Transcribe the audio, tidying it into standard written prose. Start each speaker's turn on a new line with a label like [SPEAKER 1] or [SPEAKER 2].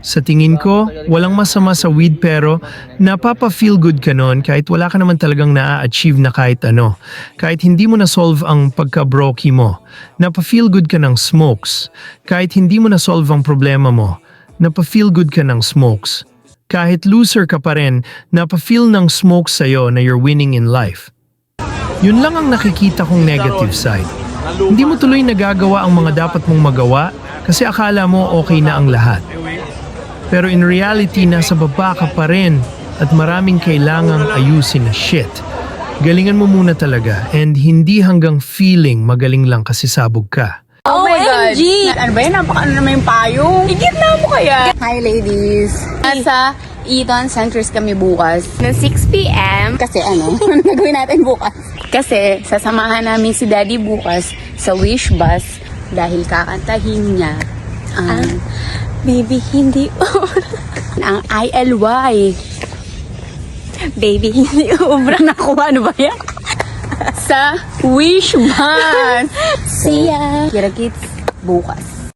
[SPEAKER 1] Sa tingin ko, walang masama sa weed pero napapa-feel good ka nun kahit wala ka naman talagang na-achieve na kahit ano. Kahit hindi mo na-solve ang pagka-brokey mo. Napa-feel good ka ng smokes. Kahit hindi mo na-solve ang problema mo. Napa-feel good ka ng smokes. Kahit loser ka pa rin, napa-feel ng smokes sa'yo na you're winning in life. Yun lang ang nakikita kong negative side. Hindi mo tuloy nagagawa ang mga dapat mong magawa kasi akala mo okay na ang lahat. Pero in reality, nasa baba ka pa rin at maraming kailangang ayusin na shit. Galingan mo muna talaga and hindi hanggang feeling magaling lang kasi sabog ka.
[SPEAKER 2] Oh my God!
[SPEAKER 3] OMG!
[SPEAKER 2] Ano ba yun? Napaka-ano naman yung payong? Igit na mo kaya? Hi ladies!
[SPEAKER 3] Nasa Eton Centris kami bukas.
[SPEAKER 2] Ng 6 p.m. Kasi ano? Ano gagawin natin bukas?
[SPEAKER 3] Kasi sasamahan namin si Daddy bukas sa Wish Bus dahil kakantahin niya ang Baby Hindi ang ILY.
[SPEAKER 2] Baby, hindi ubra na ako. Ano ba yan?
[SPEAKER 3] Sa Wish Bus.
[SPEAKER 2] See ya!
[SPEAKER 3] Kira Kids bukas.